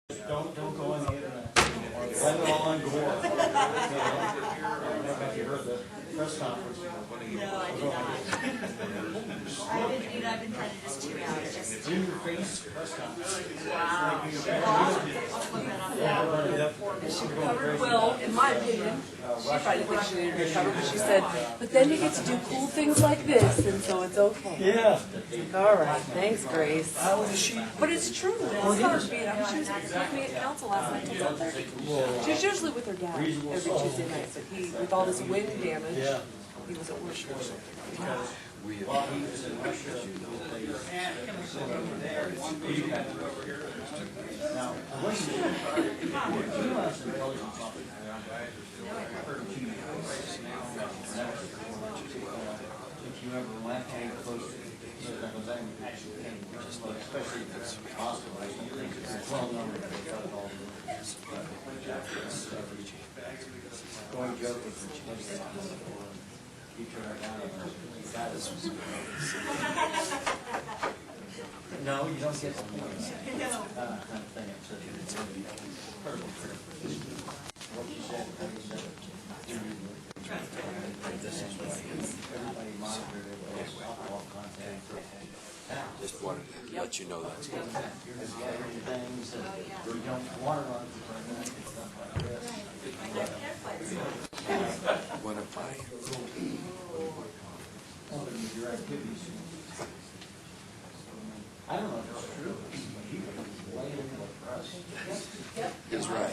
Don't go on the internet. Blame it all on Gore. I don't know if you heard the press conference. No, I did not. I've been trying to just tune out. Just In your face press conference. wow. She recovered well, in my opinion. She probably thinks she didn't recover, but she said, but then you get to do cool things like this, and so it's okay. Yeah. All right, thanks, Grace. How is she? But it's true. It's hard being. I mean, she was with me at council last night till 10:30. She was usually with her dad every Tuesday night, but he, with all this wind damage, he was at worship. Now, if you ever went any close to especially if it's possible, it's well known that they got it all. Going joke with you turn it down. No, you don't get the points. Kind of thing. It's what you said, how you said it. Everybody monitored it, alcohol content. Just wanted to let you know that. Things that you don't want to run stuff like this. One of my Your activities. I don't know if it's true, but he was laying in the press. is right.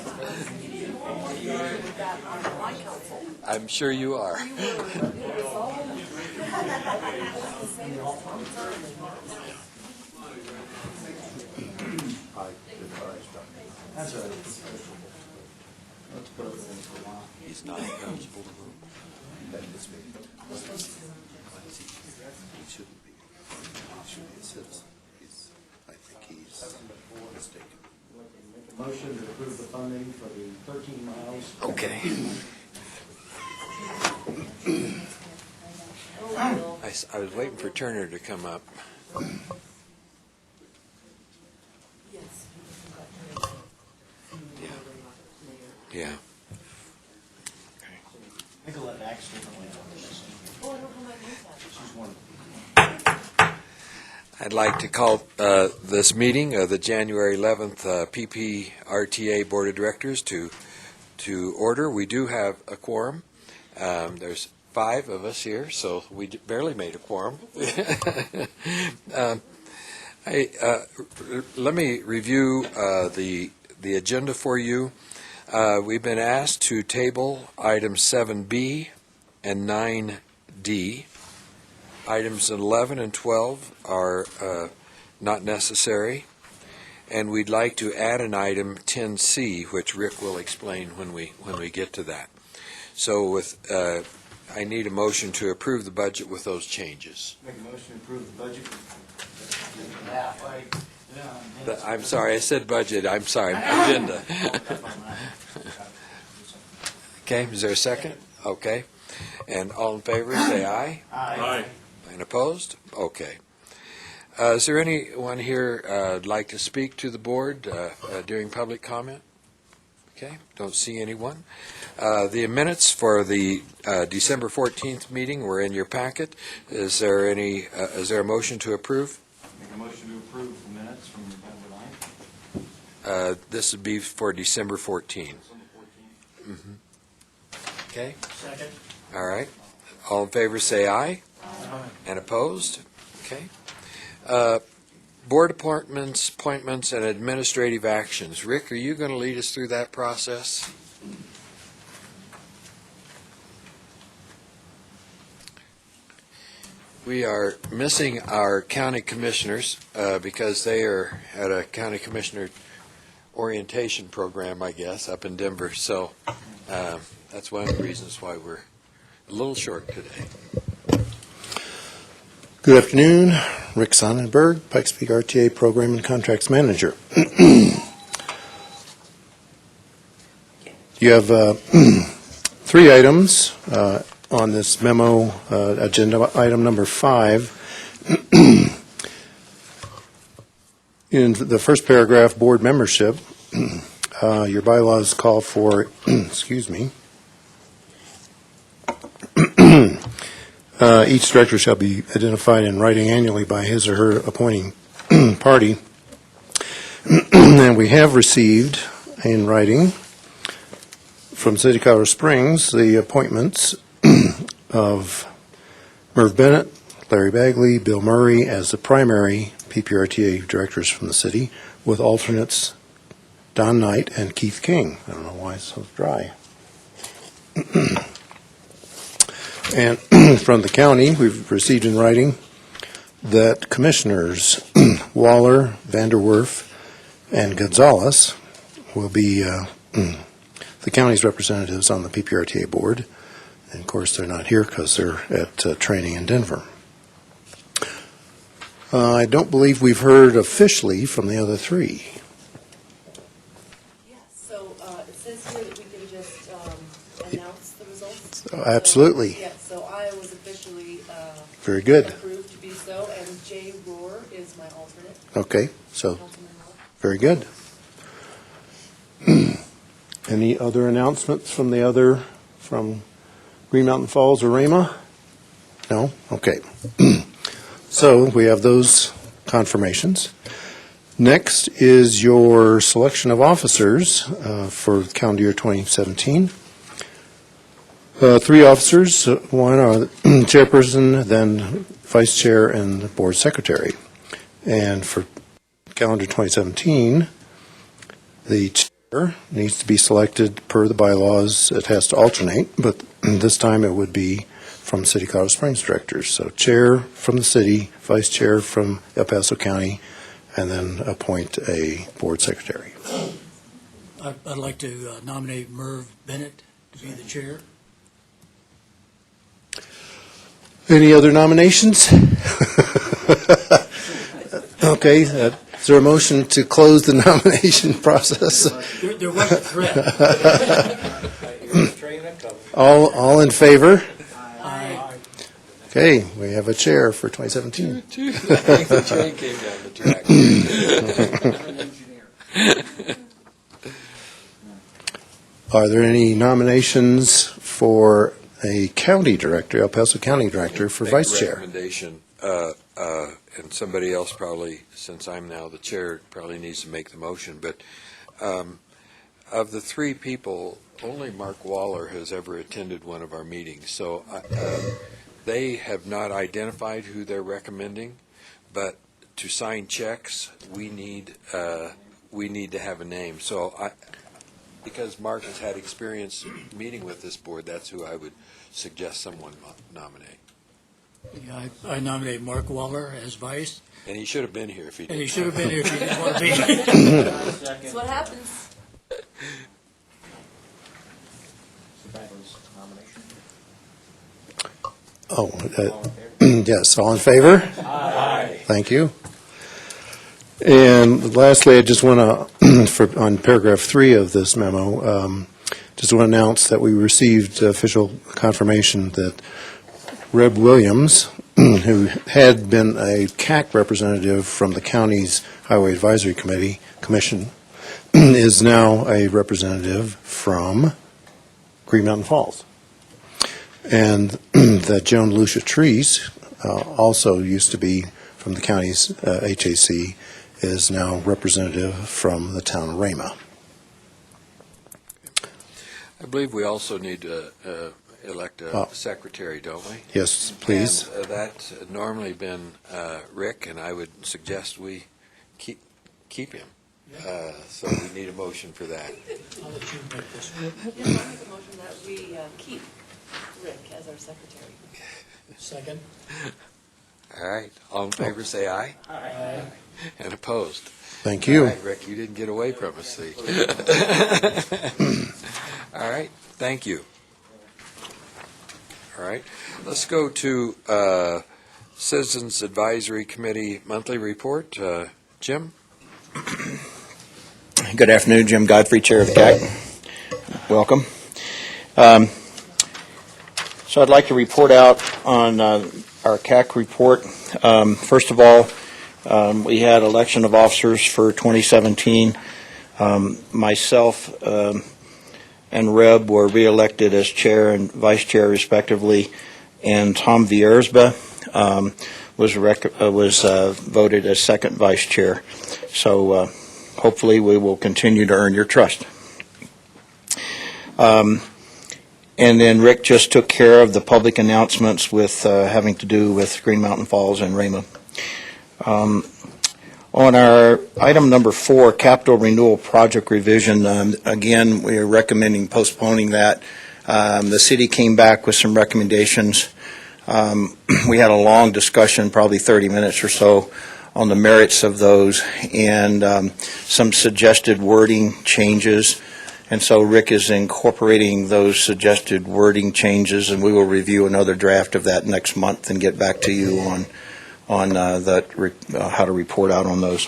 You were with that on my council. I'm sure you are. You were, it was all the same as That's all right. Let's put it in for a while. He's not eligible to vote. He shouldn't be. He should be a citizen. I think he's mistaken. Motion to approve the funding for the 13 miles. Okay. I was waiting for Turner to come up. Yes. Yeah. I think I'll let Max differently on this. Oh, I don't know my name. She's one. I'd like to call this meeting of the January 11th PPRTA Board of Directors to order. We do have a quorum. There's 5 of us here, so we barely made a quorum. Let me review the agenda for you. We've been asked to table items 7B and 9D. Items 11 and 12 are not necessary, and we'd like to add an item 10C, which Rick will explain when we get to that. So I need a motion to approve the budget with those changes. Make a motion to approve the budget. I'm sorry, I said budget. I'm sorry, agenda. Okay, is there a second? Okay. And all in favor, say aye. Aye. And opposed? Okay. Is there anyone here like to speak to the board during public comment? Okay, don't see anyone. The minutes for the December 14th meeting were in your packet. Is there a motion to approve? Make a motion to approve the minutes from November 9th. This would be for December 14th. December 14th. Mm-hmm. Okay, Second. all right. All in favor say aye. Aye. And opposed? Okay. Board appointments, and administrative actions. Rick, are you going to lead us through that process? We are missing our county commissioners because they are at a county commissioner orientation program, I guess, up in Denver. So that's one of the reasons why we're a little short today. Good afternoon, Rick Sonnenberg, Pikes Peak RTA Program and Contracts Manager. You have 3 items on this memo, agenda item number 5. In the first paragraph, board membership, Your bylaws call for, excuse me, each director shall be identified in writing annually by his or her appointing party. And we have received in writing from City of Colorado Springs the appointments of Merv Bennett, Larry Bagley, Bill Murray as the primary PPRTA directors from the city, with alternates Don Knight and Keith King. I don't know why it's so dry. And from the county, we've received in writing that commissioners Waller, Vanderwerf, and Gonzalez will be the county's representatives on the PPRTA board. And of course, they're not here because they're at training in Denver. I don't believe we've heard officially from the other three. Yes, so it says here that we can just announce the results. Absolutely. Yeah, so I was officially Very good. approved to be so, and Jay Rohr is my alternate. Okay, so Councilman Rohr. very good. Any other announcements from Green Mountain Falls or Rama? No? Okay. So we have those confirmations. Next is your selection of officers for calendar year 2017. Three officers, one are the chairperson, then vice chair, and board secretary. And for calendar 2017, the chair needs to be selected per the bylaws. It has to alternate, but this time it would be from City of Colorado Springs directors. So chair from the city, vice chair from El Paso County, and then appoint a board secretary. I'd like to nominate Merv Bennett to be the chair. Any other nominations? Okay, is there a motion to close the nomination process? There was a threat. All in favor? Aye. Okay, we have a chair for 2017. The train came down the track. Are there any nominations for a county director, El Paso County director, for Make vice a chair? recommendation, and somebody else probably, since I'm now the chair, probably needs to make the motion, but of the three people, only Mark Waller has ever attended one of our meetings, so they have not identified who they're recommending, but to sign checks, we need to have a name. So because Mark has had experience meeting with this board, that's who I would suggest someone nominate. Yeah, I nominate Mark Waller as vice, And he should have been here if he and he didn't. should have been here if he didn't want to be. That's what happens. Oh, yes, all in favor? Aye. Thank you. And lastly, I just want to, on paragraph 3 of this memo, just want to announce that we received official confirmation that Reb Williams, who had been a CAC representative from the county's Highway Advisory Commission, is now a representative from Green Mountain Falls. And that Joan Lucia Treese, also used to be from the county's HAC, is now representative from the town of Rama. I believe we also need to elect a secretary, don't we? Yes, please. And that's normally been Rick, and I would suggest we keep him. So we need a motion for that. I'll let you make this. Yes, I'll make a motion that we keep Rick as our secretary. Second. All right. All in favor, say aye. Aye. And opposed? Thank you. All right, Rick, you didn't get away from us, see? All right, thank you. All right, let's go to Citizens Advisory Committee monthly report. Jim? Good afternoon, Jim Godfrey, Chair of the CAC. Welcome. So I'd like to report out on our CAC report. First of all, we had election of officers for 2017. Myself and Reb were reelected as chair and vice chair respectively, and Tom Viersba was voted as second vice chair. So hopefully we will continue to earn your trust. And then Rick just took care of the public announcements with having to do with Green Mountain Falls and Rama. On our item number 4, capital renewal project revision, again, we are recommending postponing that. The city came back with some recommendations. We had a long discussion, probably 30 minutes or so, on the merits of those and some suggested wording changes. And so Rick is incorporating those suggested wording changes, and we will review another draft of that next month and get back to you on how to report out on those.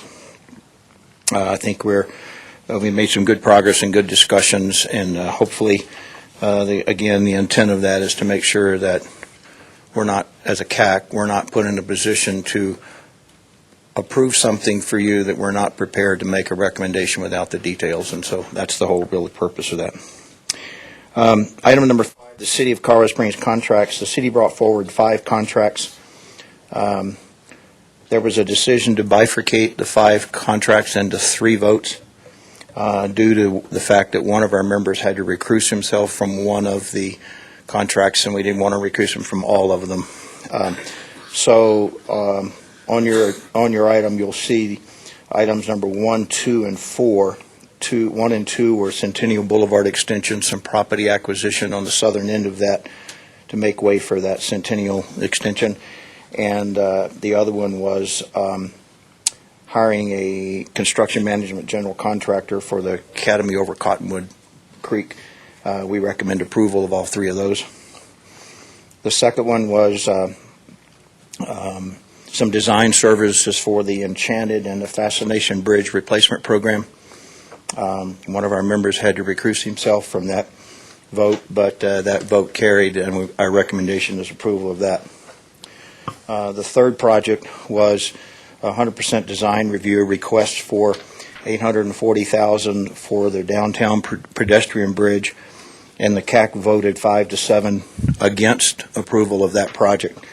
I think we made some good progress and good discussions, and hopefully, again, the intent of that is to make sure that we're not, as a CAC, we're not put in a position to approve something for you that we're not prepared to make a recommendation without the details, and so that's the whole real purpose of that. Item number 5, the City of Colorado Springs contracts. The city brought forward 5 contracts. There was a decision to bifurcate the 5 contracts into 3 votes due to the fact that one of our members had to recuse himself from one of the contracts, and we didn't want to recuse him from all of them. On your item, you'll see items number 1, 2, and 4. 1 and 2 were Centennial Boulevard extension, some property acquisition on the southern end of that to make way for that Centennial extension. And the other one was hiring a construction management general contractor for the Academy over Cottonwood Creek. We recommend approval of all 3 of those. The second one was some design services for the Enchanted and the Fascination Bridge replacement program. One of our members had to recuse himself from that vote, but that vote carried, and our recommendation is approval of that. The third project was 100% design review request for $840,000 for the downtown pedestrian bridge, and the CAC voted 5-7 against approval of that project.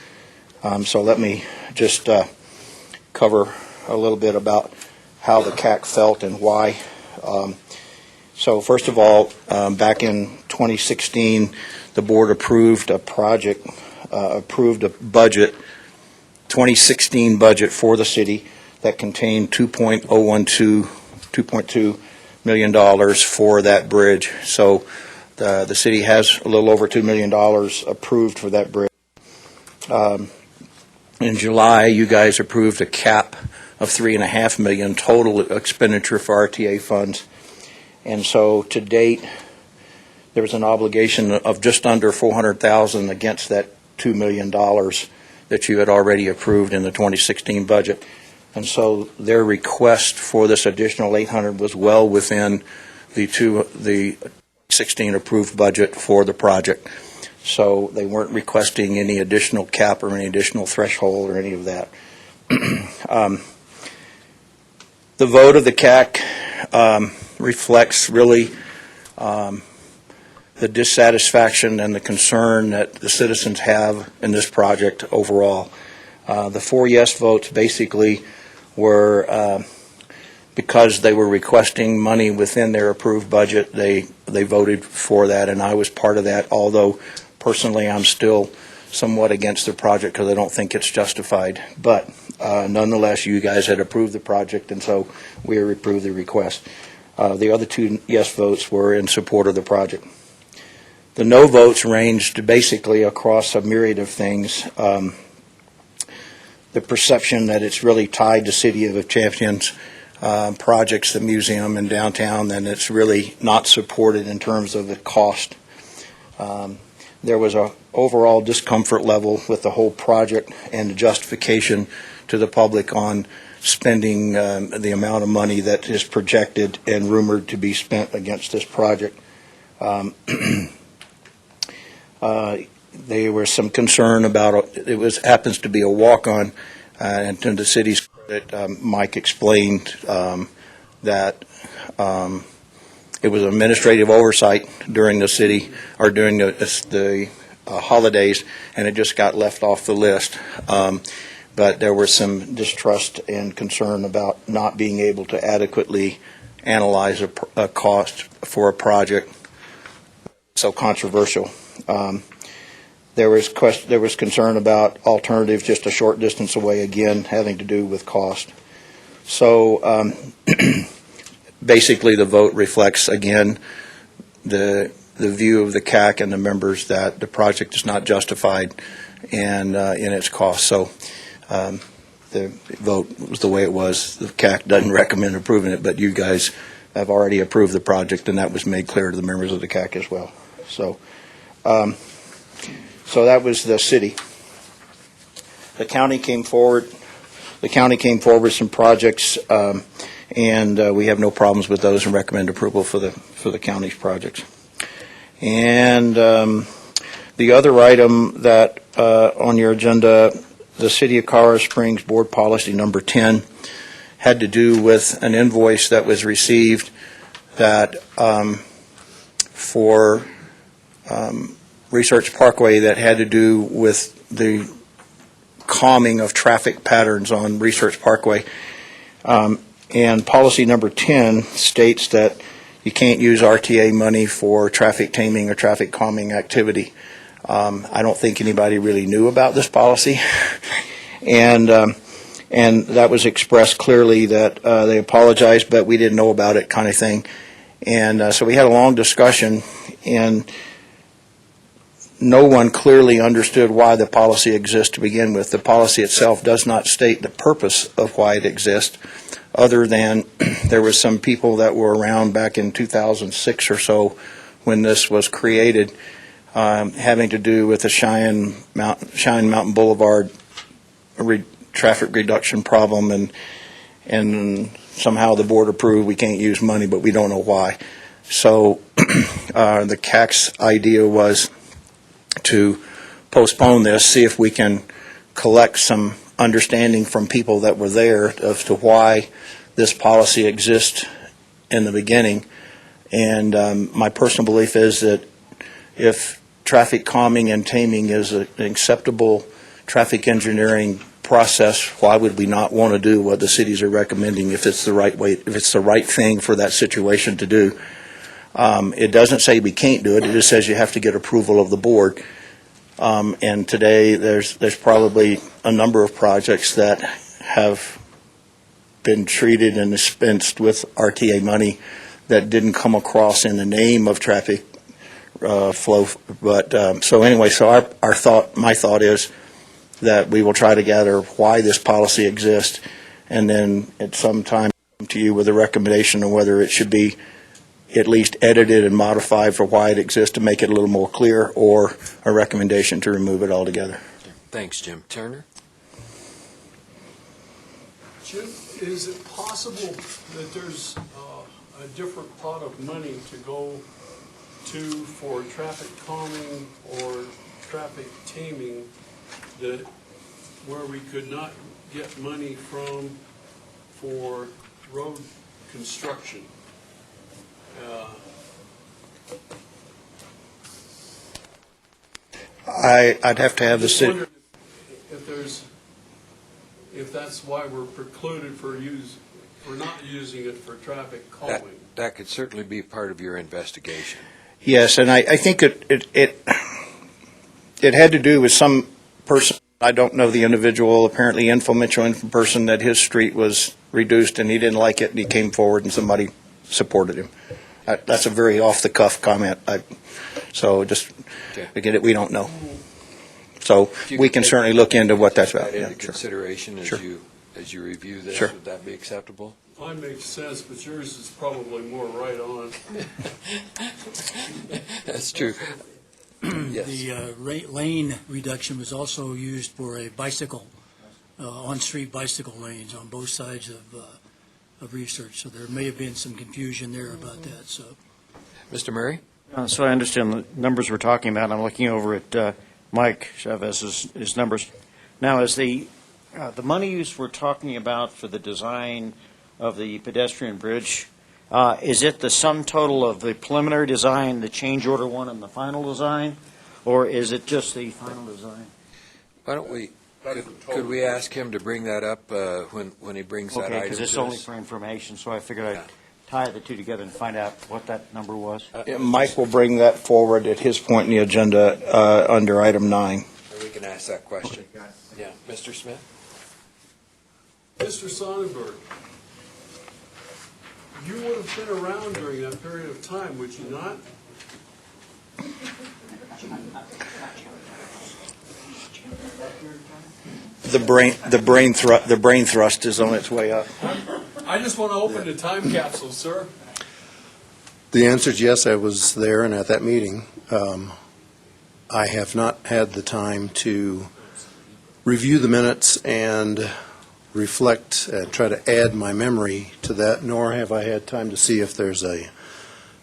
So let me just cover a little bit about how the CAC felt and why. So first of all, back in 2016, the board approved a budget, 2016 budget for the city that contained $2.2 million for that bridge. So the city has a little over $2 million approved for that bridge. In July, you guys approved a cap of $3.5 million total expenditure for RTA funds. And so to date, there was an obligation of just under $400,000 against that $2 million that you had already approved in the 2016 budget. And so their request for this additional $800,000 was well within the 16 approved budget for the project. So they weren't requesting any additional cap or any additional threshold or any of that. The vote of the CAC reflects really the dissatisfaction and the concern that the citizens have in this project overall. The 4 yes votes basically were because they were requesting money within their approved budget. They voted for that, and I was part of that, although personally I'm still somewhat against the project because I don't think it's justified. But nonetheless, you guys had approved the project, and so we approved the request. The other 2 yes votes were in support of the project. The no votes ranged basically across a myriad of things. The perception that it's really tied to City of Champions projects, the museum and downtown, and it's really not supported in terms of the cost. There was an overall discomfort level with the whole project and the justification to the public on spending the amount of money that is projected and rumored to be spent against this project. There was some concern about it happens to be a walk-on, and to the city's credit, Mike explained that It was administrative oversight during the city, or during the holidays, and it just got left off the list. But there was some distrust and concern about not being able to adequately analyze a cost for a project so controversial. There was concern about alternatives just a short distance away, again, having to do with cost. So basically the vote reflects, again, the view of the CAC and the members that the project is not justified and in its cost. So the vote was the way it was. The CAC doesn't recommend approving it, but you guys have already approved the project, and that was made clear to the members of the CAC as well. So so that was the city. The county came forward. The county came forward with some projects, and we have no problems with those and recommend approval for the county's projects. And the other item that on your agenda, the City of Colorado Springs Board Policy Number 10, had to do with an invoice that was received that for Research Parkway that had to do with the calming of traffic patterns on Research Parkway. And policy number 10 states that you can't use RTA money for traffic taming or traffic calming activity. I don't think anybody really knew about this policy. And that was expressed clearly that they apologized, but we didn't know about it, kind of thing. And so we had a long discussion, and no one clearly understood why the policy exists to begin with. The policy itself does not state the purpose of why it exists, other than there were some people that were around back in 2006 or so when this was created, having to do with the Cheyenne Mountain Boulevard traffic reduction problem, and somehow the board approved we can't use money, but we don't know why. So the CAC's idea was to postpone this, see if we can collect some understanding from people that were there as to why this policy exists in the beginning. And my personal belief is that if traffic calming and taming is an acceptable traffic engineering process, why would we not want to do what the cities are recommending if it's the right way, if it's the right thing for that situation to do? It doesn't say we can't do it. It just says you have to get approval of the board. And today there's probably a number of projects that have been treated and dispensed with RTA money that didn't come across in the name of traffic flow. But so anyway, so my thought is that we will try to gather why this policy exists, and then at some time come to you with a recommendation on whether it should be at least edited and modified for why it exists to make it a little more clear, or a recommendation to remove it altogether. Thanks, Jim. Turner? Jim, is it possible that there's a different pot of money to go to for traffic calming or traffic taming that where we could not get money from for road construction? I'd have to have the city. If that's why we're precluded for not using it for traffic calming. That could certainly be part of your investigation. Yes, and I think it had to do with some person. I don't know the individual, apparently influential person, that his street was reduced and he didn't like it, and he came forward and somebody supported him. That's a very off-the-cuff comment. So just, again, we don't know. So we can certainly look into what that's about. Into consideration as you review this. Sure. Would that be acceptable? Mine makes sense, but yours is probably more right on. That's true. Yes. The lane reduction was also used for a bicycle, on-street bicycle lanes on both sides of Research. So there may have been some confusion there about that. So, Mr. Murray? So I understand the numbers we're talking about. I'm looking over at Mike Chavez's numbers. Now, is the monies we're talking about for the design of the pedestrian bridge, Is it the sum total of the preliminary design, the change order one, and the final design? Or is it just the final design? Why don't we, could we ask him to bring that up when he brings that Okay, item because it's to only us? for information, so I figured I'd tie the two together and find out what that number was. Yeah, Mike will bring that forward at his point in the agenda under item 9. We can ask that question. Yeah, Mr. Smith? Mr. Sonnenberg, you would have been around during that period of time, would you not? The brain thrust is on its way up. I just want to open the time capsule, sir. The answer is yes, I was there and at that meeting. I have not had the time to review the minutes and reflect and try to add my memory to that, nor have I had time to see if there's a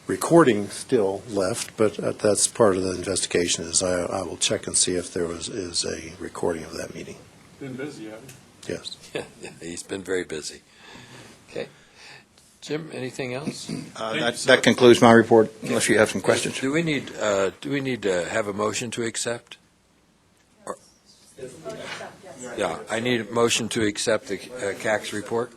recording still left, but that's part of the investigation, is I will check and see if there is a recording of that meeting. Been busy, haven't you? Yes. Yeah, he's been very busy. Okay. Jim, anything else? That concludes my report, unless you have some questions. Do we need to have a motion to accept? Or- Yeah, I need a motion to accept the CAC's report.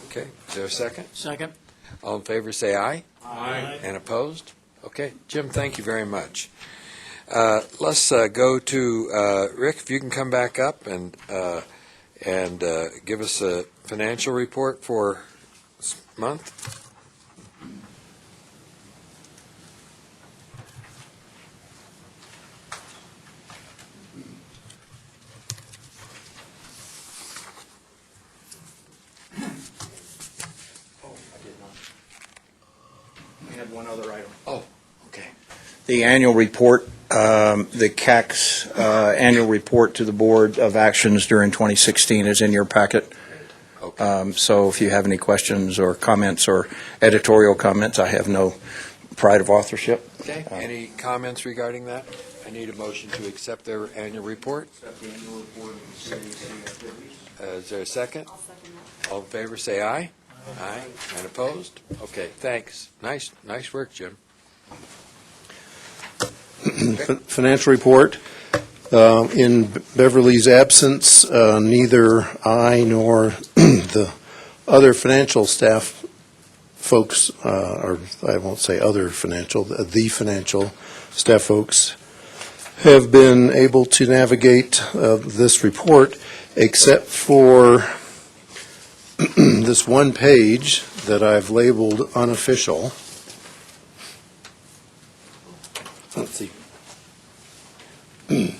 Okay, is there a second? Second? All in favor, say aye. Aye. And opposed? Okay, Jim, thank you very much. Let's go to Rick, if you can come back up and give us a financial report for this month. I had one other item. Oh, okay. The annual report, the CAC's annual report to the Board of Actions during 2016 is in your packet. Okay. So if you have any questions or comments or editorial comments, I have no pride of authorship. Okay, any comments regarding that? I need a motion to accept their annual report. Is there a second? I'll second that. All in favor, say aye. Aye. And opposed? Okay, thanks. Nice work, Jim. Financial report. In Beverly's absence, neither I nor the other financial staff folks, or I won't say other financial, the financial staff folks, have been able to navigate this report, except for this one page that I've labeled unofficial. Let's see. Going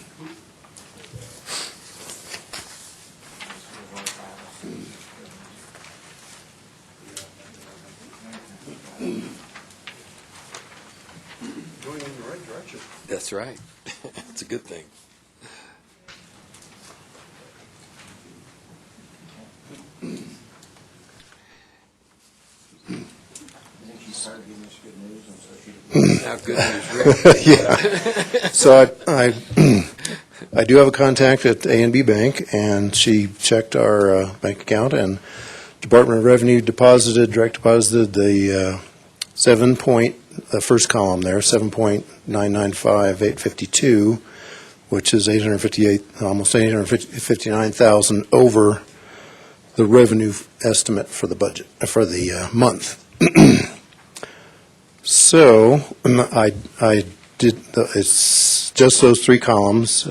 in the right direction. That's right. It's a good thing. Now, good news, Rick. Yeah. So I do have a contact at A&B Bank, and she checked our bank account, and Department of Revenue direct deposited the the first column there, 7.995,852, which is almost 859,000 over the revenue estimate for the budget, for the month. So I did, it's just those three columns.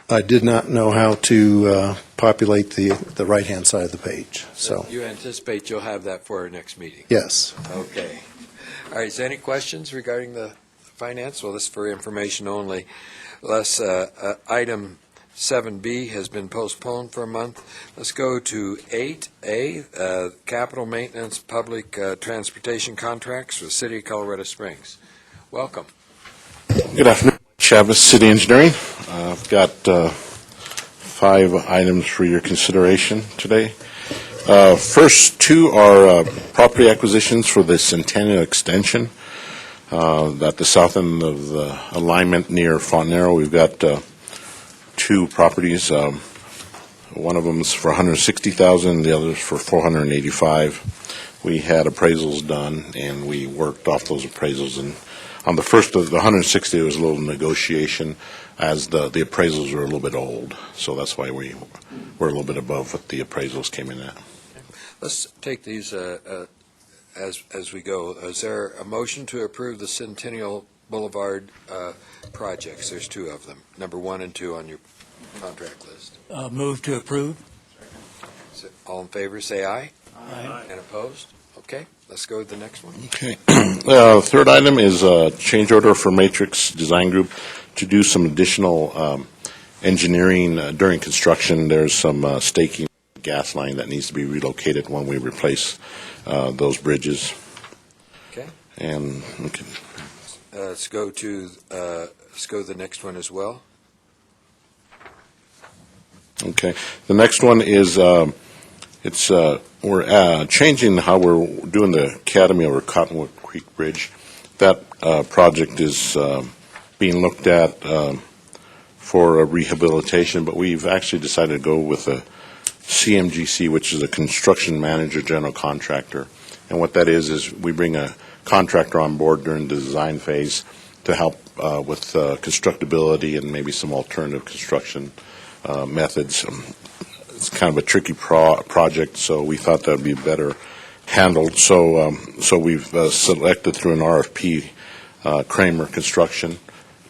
I did not know how to populate the right-hand side of the page, so, You anticipate you'll have that for our next meeting? yes. Okay. All right, is there any questions regarding the finance? Well, this is for information only. Item 7B has been postponed for a month. Let's go to 8A, capital maintenance public transportation contracts for the City of Colorado Springs. Welcome. Good afternoon, Chavez, City Engineering. I've got 5 items for your consideration today. First 2 are property acquisitions for the Centennial Extension at the south end of the alignment near Fontanero. We've got 2 properties. One of them is for $160,000, the other is for $485,000. we had appraisals done, and we worked off those appraisals. And on the first of the 160, there was a little negotiation, as the appraisals were a little bit old. So that's why we were a little bit above what the appraisals came in at. Let's take these as we go. Is there a motion to approve the Centennial Boulevard projects? There's two of them, number 1 and 2 on your contract list. Move to approve. So, all in favor, say aye. Aye. And opposed? Okay, let's go to the next one. Okay. Third item is a change order for Matrix Design Group to do some additional engineering during construction. There's some staking gas line that needs to be relocated when we replace those bridges. Okay. And we can, Let's go to the next one as well. okay. The next one is we're changing how we're doing the Academy over Cottonwood Creek Bridge. That project is being looked at for a rehabilitation, but we've actually decided to go with a CMGC, which is a construction manager general contractor. And what that is we bring a contractor on board during the design phase to help with constructability and maybe some alternative construction methods. It's kind of a tricky project, so we thought that would be better handled. So we've selected through an RFP Kramer Construction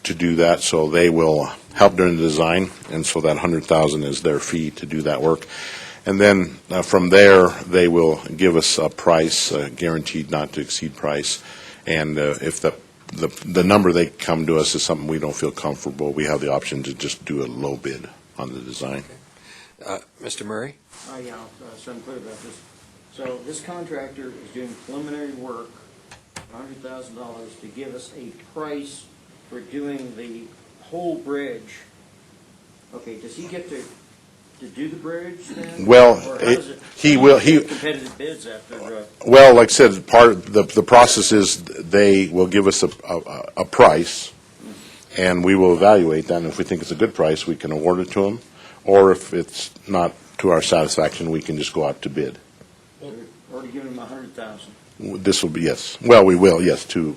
to do that. So they will help during the design, and so that $100,000 is their fee to do that work. And then from there, they will give us a price, a guaranteed not to exceed price. And if the number they come to us is something we don't feel comfortable, we have the option to just do a low bid on the design. Mr. Murray? Yeah, so I'm clear about this. So this contractor is doing preliminary work, $100,000, to give us a price for doing the whole bridge. Okay, does he get to do the bridge then? Well, Or how does it- he will. Competitive bids after. Well, like I said, part of the process is they will give us a price, and we will evaluate that. And if we think it's a good price, we can award it to them. Or if it's not to our satisfaction, we can just go out to bid. Already given him $100,000. This will be, yes. Well, we will, yes, to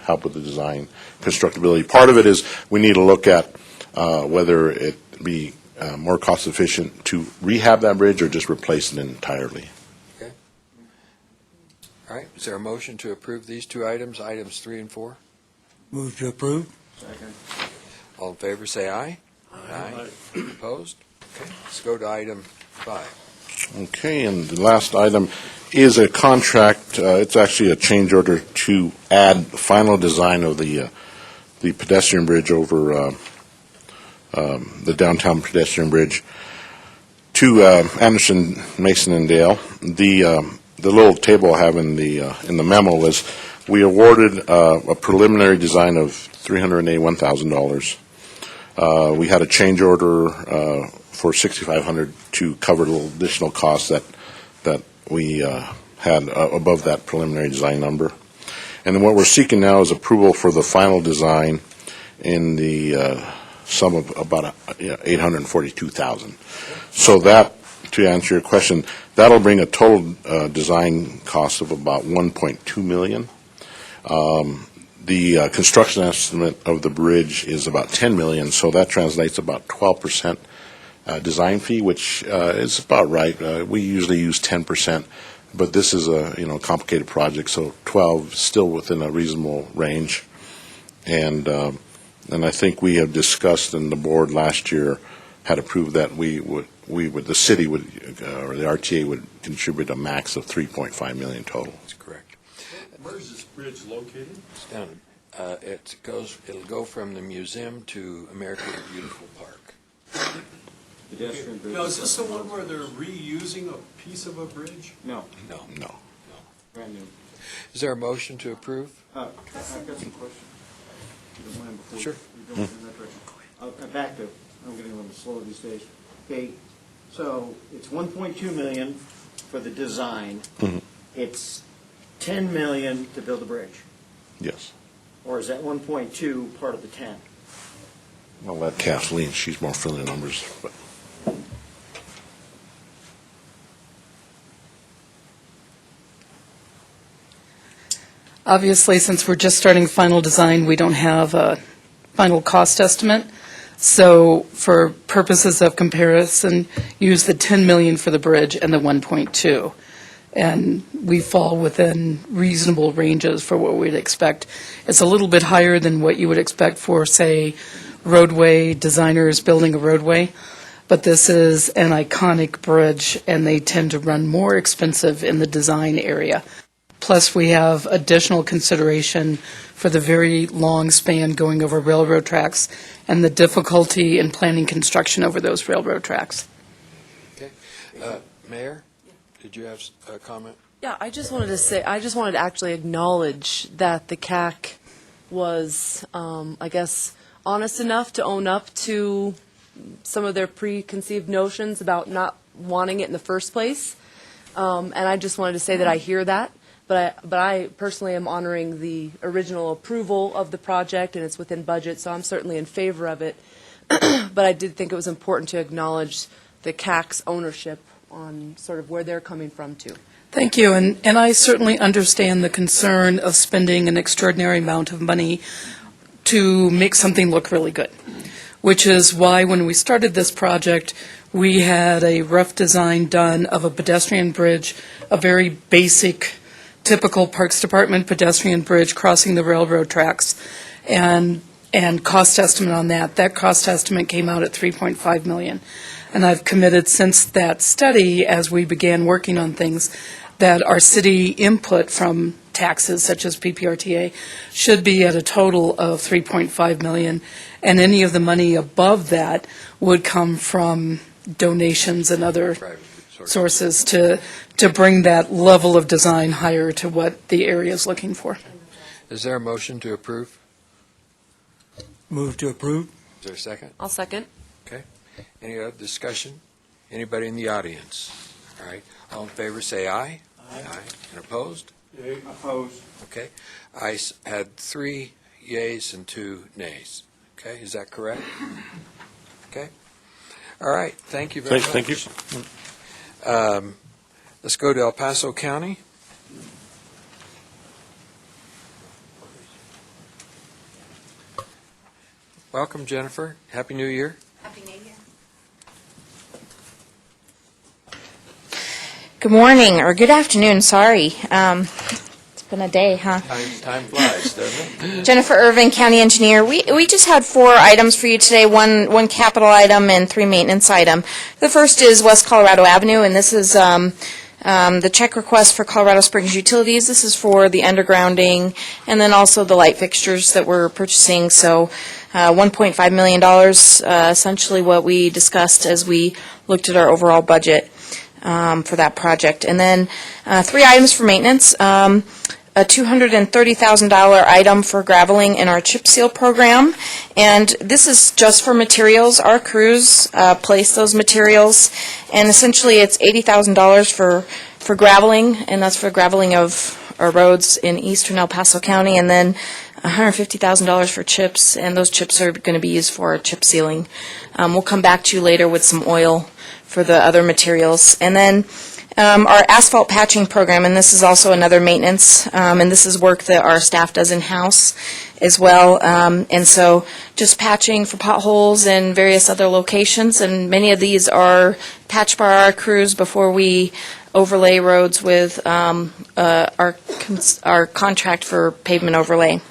help with the design, constructability. Part of it is we need to look at whether it be more cost efficient to rehab that bridge or just replace it entirely. Okay. All right, is there a motion to approve these two items, items 3 and 4? Move to approve. Second. All in favor, say aye. Aye. Opposed? Okay, let's go to item 5. Okay, and the last item is a contract. It's actually a change order to add final design of the pedestrian bridge over the downtown pedestrian bridge to Anderson, Mason, and Dale. The little table I have in the memo was we awarded a preliminary design of $381,000. We had a change order for $6,500 to cover the little additional costs that we had above that preliminary design number. And then what we're seeking now is approval for the final design in the sum of about $842,000. So that, to answer your question, that'll bring a total design cost of about $1.2 million. The construction estimate of the bridge is about $10 million, so that translates about 12% design fee, which is about right. We usually use 10%, but this is a complicated project, so 12 is still within a reasonable range. And I think we have discussed, and the board last year had approved that the city would, or the RTA would contribute a max of $3.5 million total. That's correct. Where is this bridge located? It's down, it'll go from the museum to American Beautiful Park. Pedestrian bridge. Now, is this the one where they're reusing a piece of a bridge? No, No. brand new. Is there a motion to approve? I've got some questions. You don't mind before Sure. we go in that direction? Back to, I'm getting a little slow these days. Okay, so it's 1.2 million for the design. Mhm. It's 10 million to build the bridge. Yes. Or is that 1.2 part of the 10? I'll let Kathleen, she's more familiar with numbers, but Obviously, since we're just starting final design, we don't have a final cost estimate. So for purposes of comparison, use the 10 million for the bridge and the 1.2. And we fall within reasonable ranges for what we'd expect. It's a little bit higher than what you would expect for, say, roadway designers building a roadway. But this is an iconic bridge, and they tend to run more expensive in the design area. Plus, we have additional consideration for the very long span going over railroad tracks and the difficulty in planning construction over those railroad tracks. Okay. Mayor, did you have a comment? Yeah, I just wanted to actually acknowledge that the CAC was, I guess, honest enough to own up to some of their preconceived notions about not wanting it in the first place. And I just wanted to say that I hear that. But I personally am honoring the original approval of the project, and it's within budget, so I'm certainly in favor of it. But I did think it was important to acknowledge the CAC's ownership on sort of where they're coming from, too. Thank you, and I certainly understand the concern of spending an extraordinary amount of money to make something look really good, which is why when we started this project, we had a rough design done of a pedestrian bridge, a very basic typical Parks Department pedestrian bridge crossing the railroad tracks, and cost estimate on that. That cost estimate came out at $3.5 million. And I've committed since that study, as we began working on things, that our city input from taxes such as PPRTA should be at a total of $3.5 million, and any of the money above that would come from donations and other sources to bring that level of design higher to what the area is looking for. Is there a motion to approve? Move to approve. Is there a second? I'll second. Okay. Any other discussion? Anybody in the audience? All right. All in favor, say aye. Aye. And opposed? Yay. Opposed. Okay. I had 3 yeas and 2 nays. Okay. Is that correct? Okay. All right. Thank you very much. Thank you. Let's go to El Paso County. Welcome, Jennifer. Happy New Year. Happy New Year. Good morning, or good afternoon, sorry. It's been a day, huh? Time flies, doesn't it? Jennifer Irvin, County Engineer. We just had 4 items for you today, one capital item and 3 maintenance item. The first is West Colorado Avenue, and this is the check request for Colorado Springs Utilities. This is for the undergrounding and then also the light fixtures that we're purchasing. So $1.5 million, essentially what we discussed as we looked at our overall budget for that project. And then 3 items for maintenance. A $230,000 item for graveling in our chip seal program, and this is just for materials. Our crews place those materials, and essentially it's $80,000 for graveling, and that's for graveling of our roads in eastern El Paso County, and then $150,000 for chips, and those chips are going to be used for chip sealing. We'll come back to you later with some oil for the other materials. And then our asphalt patching program, and this is also another maintenance, and this is work that our staff does in-house as well. And so just patching for potholes in various other locations, and many of these are patched by our crews before we overlay roads with our contract for pavement overlay.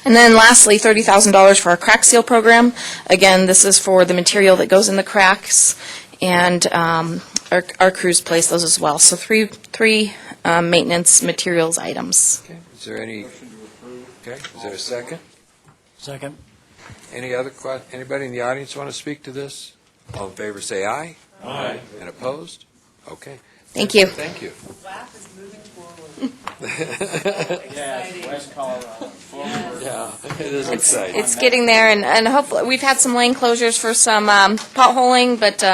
And then lastly, $30,000 for our crack seal program. Again, this is for the material that goes in the cracks, and our crews place those as well. So three maintenance materials items. Okay. Is there any? Okay. Is there a second? Second. Anybody in the audience want to speak to this? All in favor, say aye. Aye. And opposed? Okay. Thank you. Thank you. WAF is moving forward. Yes, West Colorado. Forward. Yeah, it is exciting. It's getting there, and hopefully we've had some lane closures for some potholing, but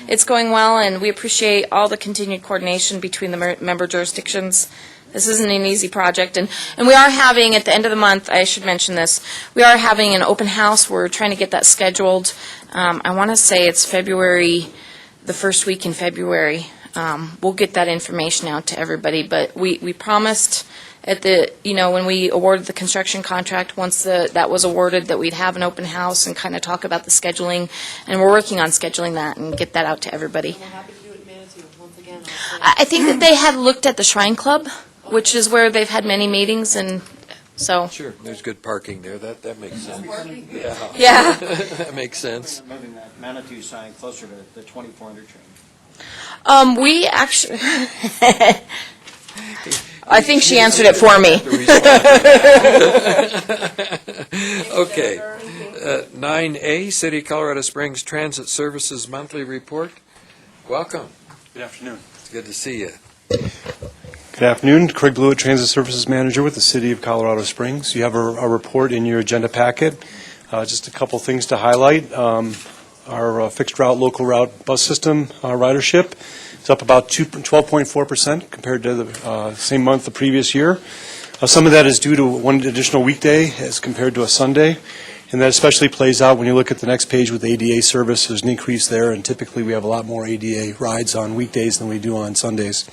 it's going well, and we appreciate all the continued coordination between the member jurisdictions. This isn't an easy project, and we are having, at the end of the month, I should mention this, we are having an open house. We're trying to get that scheduled. I want to say it's February, the first week in February. We'll get that information out to everybody, but we promised at the, when we awarded the construction contract, once that was awarded, that we'd have an open house and kind of talk about the scheduling. And we're working on scheduling that and get that out to everybody. We're happy to do it in Manitou, once again. I think that they had looked at the Shrine Club, which is where they've had many meetings, and so. Sure, there's good parking there, that makes sense. Yeah. That makes sense. Moving that Manitou sign closer to the 2400 train. We actually, I think she answered it for me. Okay. 9A, City of Colorado Springs Transit Services Monthly Report. Welcome. Good afternoon. It's good to see you. Good afternoon. Craig Blewett, Transit Services Manager with the City of Colorado Springs. You have a report in your agenda packet. Just a couple things to highlight. Our fixed route, local route bus system ridership is up about 12.4% compared to the same month the previous year. Some of that is due to one additional weekday as compared to a Sunday, and that especially plays out when you look at the next page with ADA service. There's an increase there, and typically we have a lot more ADA rides on weekdays than we do on Sundays.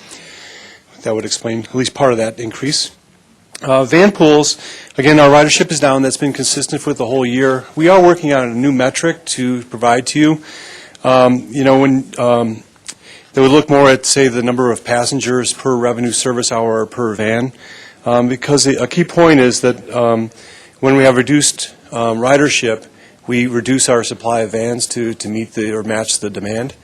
That would explain at least part of that increase. Van pools, again, our ridership is down. That's been consistent for the whole year. We are working on a new metric to provide to you. When they would look more at, say, the number of passengers per revenue service hour or per van, because a key point is that when we have reduced ridership, we reduce our supply of vans to meet or match the demand.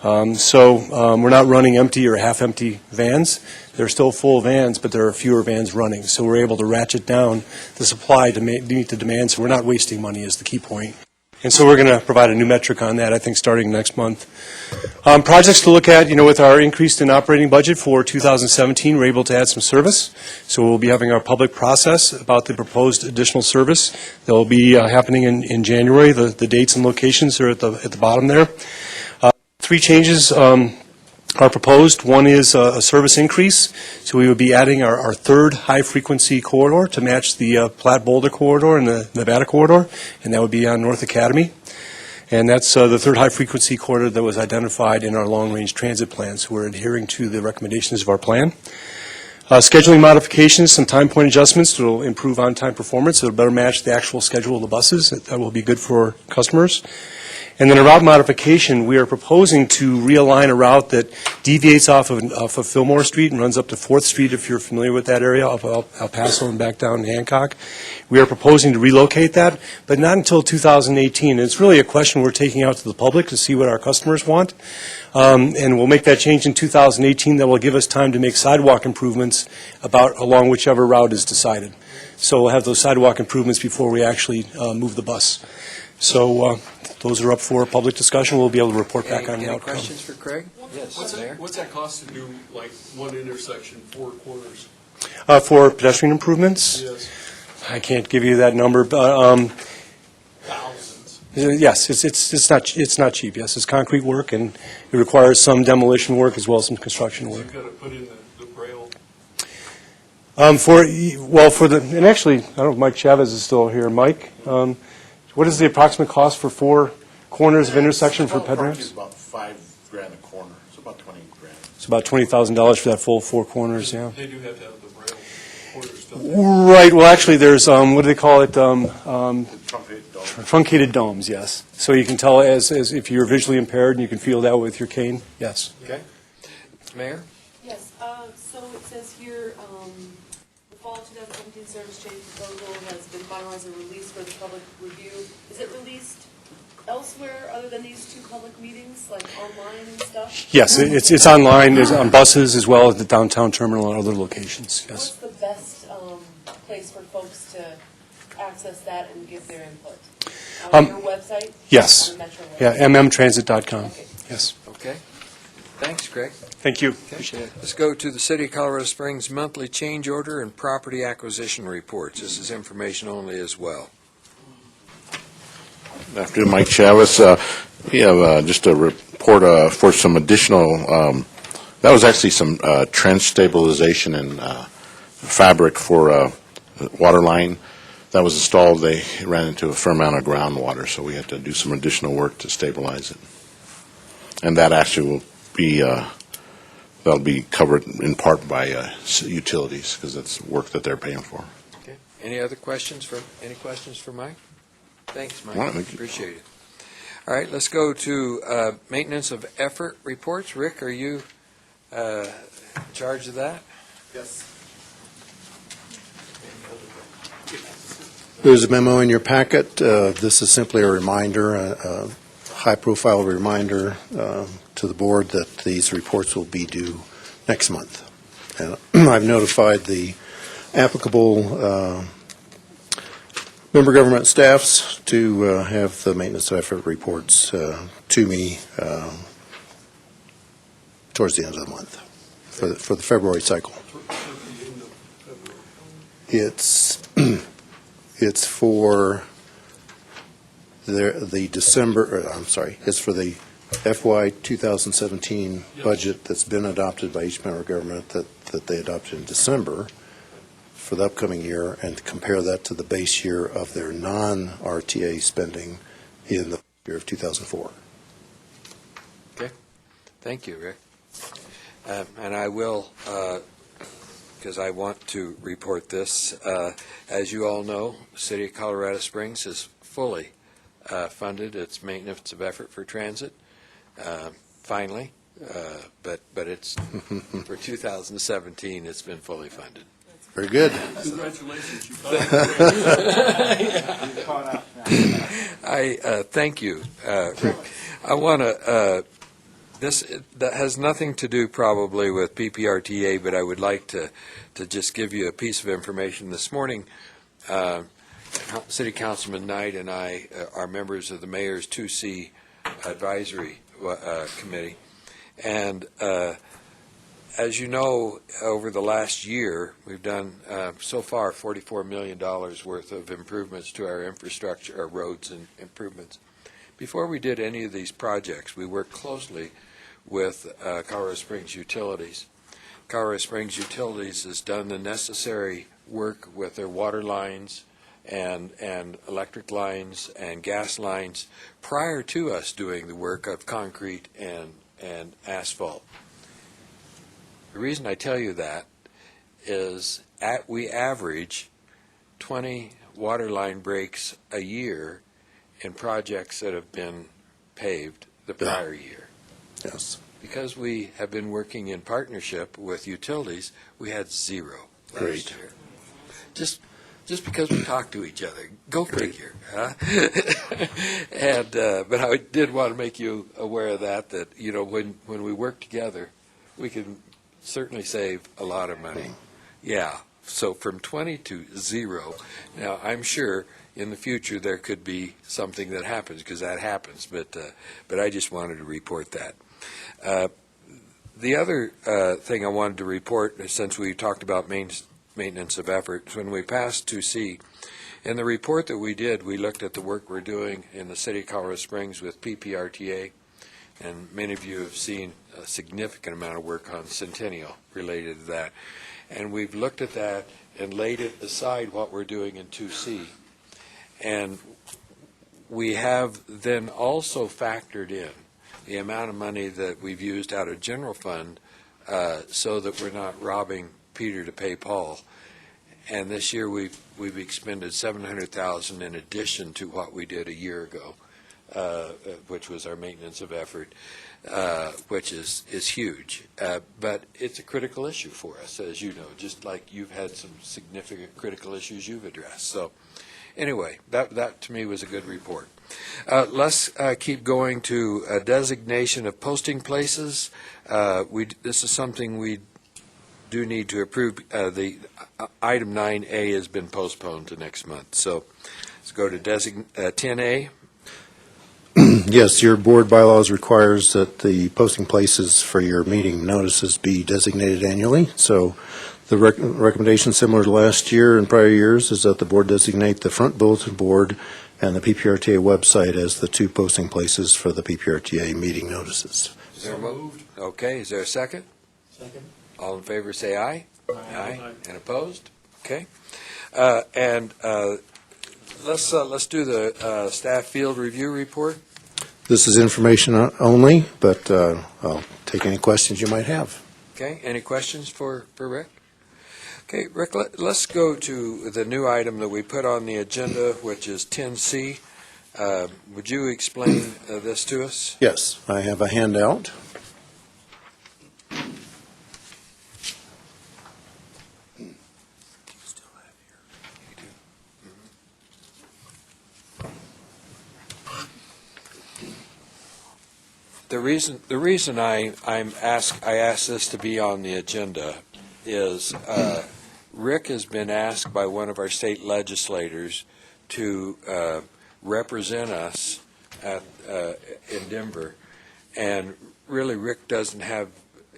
So we're not running empty or half-empty vans. They're still full vans, but there are fewer vans running. So we're able to ratchet down the supply to meet the demand, so we're not wasting money is the key point. And so we're going to provide a new metric on that, I think, starting next month. Projects to look at, with our increase in operating budget for 2017, we're able to add some service. So we'll be having our public process about the proposed additional service that will be happening in January. The dates and locations are at the bottom there. 3 changes are proposed. One is a service increase. So we would be adding our third high-frequency corridor to match the Platte-Boulder corridor and the Nevada corridor, and that would be on North Academy. And that's the third high-frequency corridor that was identified in our long-range transit plan. So we're adhering to the recommendations of our plan. Scheduling modifications, some time point adjustments that will improve on-time performance. It will better match the actual schedule of the buses. That will be good for customers. And then a route modification, we are proposing to realign a route that deviates off of Fillmore Street and runs up to 4th Street, if you're familiar with that area, of El Paso and back down to Hancock. We are proposing to relocate that, but not until 2018. It's really a question we're taking out to the public to see what our customers want. And we'll make that change in 2018. That will give us time to make sidewalk improvements along whichever route is decided. So we'll have those sidewalk improvements before we actually move the bus. So those are up for public discussion. We'll be able to report back on the outcome. Any questions for Craig? Yes, Mayor. What's that cost to do, like, one intersection, 4 corners? For pedestrian improvements? Yes. I can't give you that number, but Thousands. yes, it's not cheap. Yes, it's concrete work, and it requires some demolition work as well as some construction work. You've got to put in the braille. And actually, I don't know if Mike Chavez is still here. Mike, what is the approximate cost for 4 corners of intersection for ped ramps? It's about $5,000 a corner, so about $20,000. It's about $20,000 for that full 4 corners, yeah. They do have to have the braille corners, don't they? Right, well, actually, there's, what do they call it? Truncated dome. Truncated domes, yes. So you can tell as if you're visually impaired and you can feel that with your cane, yes. Okay. Mayor? Yes, so it says here, the fall 2017 service change proposal has been finalized and released for the public review. Is it released elsewhere other than these 2 public meetings, like online and stuff? Yes, it's online, there's on buses as well as the downtown terminal and other locations, yes. What's the best place for folks to access that and give their input? On your website? Yes. On the Metro website? Yeah, mmtransit.com, Okay. yes. Okay. Thanks, Craig. Thank you, appreciate it. Let's go to the City of Colorado Springs monthly change order and property acquisition reports. This is information only as well. Good afternoon, Mike Chavez. We have just a report for some additional, that was actually some trench stabilization and fabric for a water line that was installed. They ran into a fair amount of groundwater, so we had to do some additional work to stabilize it. And that actually will be, that'll be covered in part by utilities, because that's work that they're paying for. Okay. Any questions for Mike? Thanks, Mike. All right, thank you. Appreciate it. All right, let's go to maintenance of effort reports. Rick, are you in charge of that? Yes. There's a memo in your packet. This is simply a reminder, a high-profile reminder to the board that these reports will be due next month. And I've notified the applicable member government staffs to have the maintenance of effort reports to me towards the end of the month for the February cycle. It's for the December, it's for the FY 2017 budget that's been adopted by each member government that they adopted in December for the upcoming year, and to compare that to the base year of their non-RTA spending in the year of 2004. Okay. Thank you, Rick. And I will, because I want to report this. As you all know, the City of Colorado Springs is fully funded its maintenance of effort for transit, finally, but it's for 2017, it's been fully funded. Very good. Congratulations, you Thank you, Rick. I want to, that has nothing to do probably with PPRTA, but I would like to just give you a piece of information. This morning, City Councilman Knight and I are members of the Mayor's 2C Advisory Committee, and as you know, over the last year, we've done so far $44 million worth of improvements to our infrastructure, our roads and improvements. Before we did any of these projects, we worked closely with Colorado Springs Utilities. Colorado Springs Utilities has done the necessary work with their water lines and electric lines and gas lines prior to us doing the work of concrete and asphalt. The reason I tell you that is we average 20 water line breaks a year in projects that have been paved the prior year. Yes. Because we have been working in partnership with utilities, we had zero last year. Just because we talk to each other. Go figure. Huh? And but I did want to make you aware of that you know, when we work together, we can certainly save a lot of money. Yeah. So from 20 to 0. Now, I'm sure in the future there could be something that happens, because that happens, but I just wanted to report that. The other thing I wanted to report, since we talked about maintenance of effort, when we passed 2C, in the report that we did, we looked at the work we're doing in the City of Colorado Springs with PPRTA, and many of you have seen a significant amount of work on Centennial related to that. And we've looked at that and laid it aside what we're doing in 2C. And we have then also factored in the amount of money that we've used out of general fund so that we're not robbing Peter to pay Paul. And this year we've expended $700,000 in addition to what we did a year ago, which was our maintenance of effort, which is huge. But it's a critical issue for us, as you know, just like you've had some significant critical issues you've addressed. So anyway, that to me was a good report. Let's keep going to a designation of posting places. This is something we do need to approve. The item 9A has been postponed to next month. So let's go to 10A. Yes, your board bylaws requires that the posting places for your meeting notices be designated annually. So the recommendation, similar to last year and prior years, is that the board designate the front bulletin board and the PPRTA website as the two posting places for the PPRTA meeting notices. Is there a moved? Okay, is there a second? Second. All in favor say aye. Aye. And opposed? Okay. Let's do the staff field review report. This is information only, but I'll take any questions you might have. Okay, any questions for Rick? Okay, Rick, let's go to the new item that we put on the agenda, which is 10C. Would you explain this to us? Yes, I have a handout. The reason I asked this to be on the agenda is Rick has been asked by one of our state legislators to represent us in Denver, and really Rick doesn't have.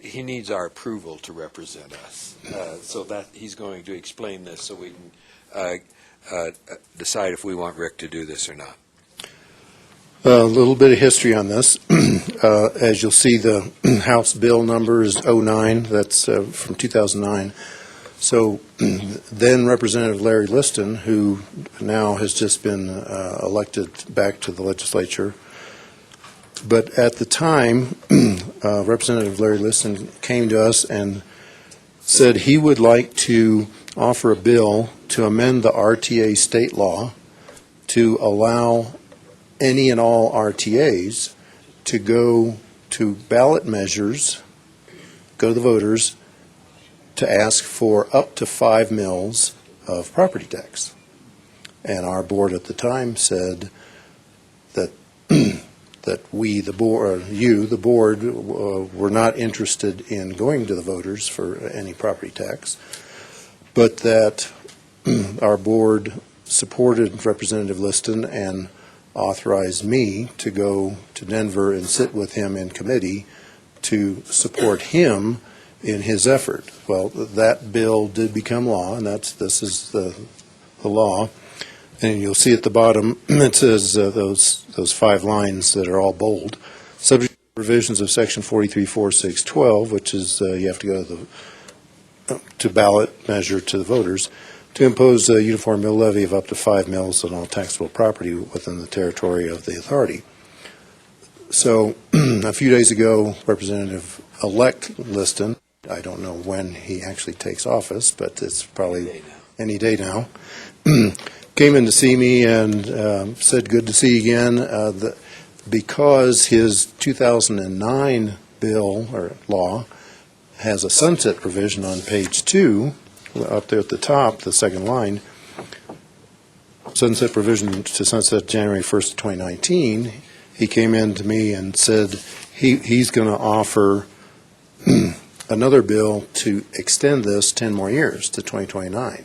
He needs our approval to represent us, so that he's going to explain this so we can decide if we want Rick to do this or not. A little bit of history on this. As you'll see, the House bill number is 09. That's from 2009. So then Representative Larry Liston, who now has just been elected back to the legislature, but at the time, Representative Larry Liston came to us and said he would like to offer a bill to amend the RTA state law to allow any and all RTAs to go to ballot measures, go to the voters, to ask for up to 5 mills of property tax. And our board at the time said that that we, the board, you, the board, were not interested in going to the voters for any property tax, but that our board supported Representative Liston and authorized me to go to Denver and sit with him in committee to support him in his effort. Well, that bill did become law, and this is the law. And you'll see at the bottom, it says those 5 lines that are all bold, subject to provisions of Section 434612, which is you have to go to ballot measure to the voters, to impose a uniform mill levy of up to 5 mills on all taxable property within the territory of the authority. So a few days ago, Representative-elect Liston, I don't know when he actually takes office, but it's probably any day now, came in to see me and said, good to see you again, because his 2009 bill or law has a sunset provision on page 2, up there at the top, the second line, sunset provision to sunset January 1st, 2019, he came in to me and said he's going to offer another bill to extend this 10 more years to 2029.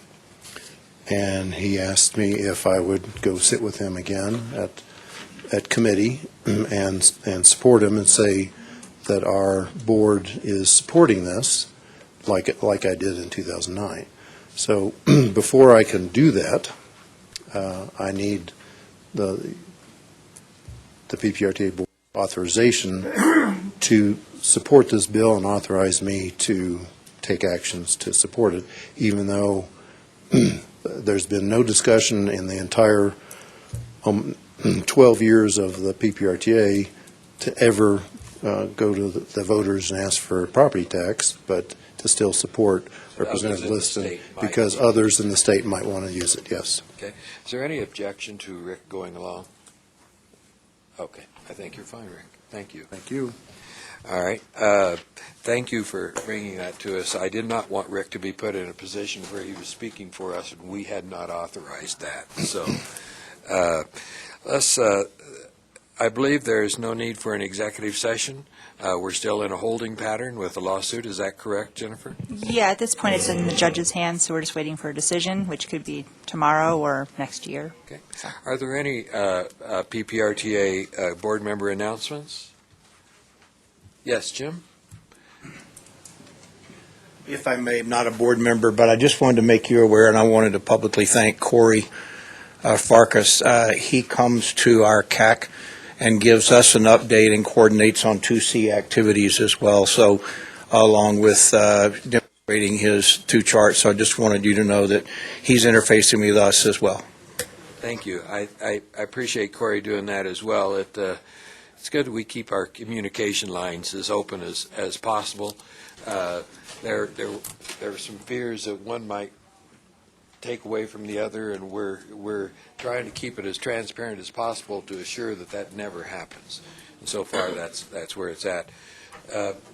And he asked me if I would go sit with him again at committee and support him and say that our board is supporting this like I did in 2009. So before I can do that, I need the PPRTA board authorization to support this bill and authorize me to take actions to support it, even though there's been no discussion in the entire 12 years of the PPRTA to ever go to the voters and ask for property tax, but to still support Representative Liston because others in the state might want to use it, yes. Okay. Is there any objection to Rick going along? Okay. I think you're fine, Rick. Thank you. Thank you. All right. Thank you for bringing that to us. I did not want Rick to be put in a position where he was speaking for us, and we had not authorized that. So I believe there is no need for an executive session. We're still in a holding pattern with the lawsuit. Is that correct, Jennifer? Yeah, at this point, it's in the judge's hands, so we're just waiting for a decision, which could be tomorrow or next year. Okay. Are there any PPRTA board member announcements? Yes, Jim? If I may, I'm not a board member, but I just wanted to make you aware, and I wanted to publicly thank Corey Farkas. He comes to our CAC and gives us an update and coordinates on 2C activities as well, so along with demonstrating his 2 charts. So I just wanted you to know that he's interfacing with us as well. Thank you. I appreciate Corey doing that as well. it's good that we keep our communication lines as open as possible. There are some fears that one might take away from the other, and we're trying to keep it as transparent as possible to assure that that never happens. And so far, that's where it's at.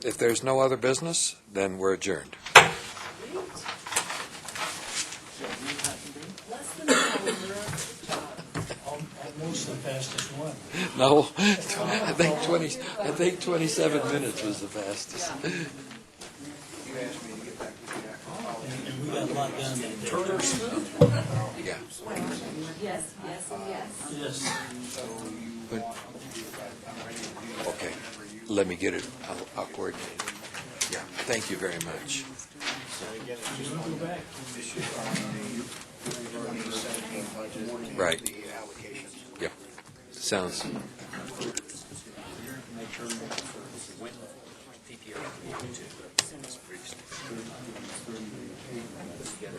If there's no other business, then we're adjourned. Almost the fastest one. No, I think 27 minutes was the fastest. And we got a lot done that day. Yeah. Yes, yes, and yes. Yes. Okay. Let me get it. I'll coordinate it. Yeah. Thank you very much. Right. Yeah. Sounds.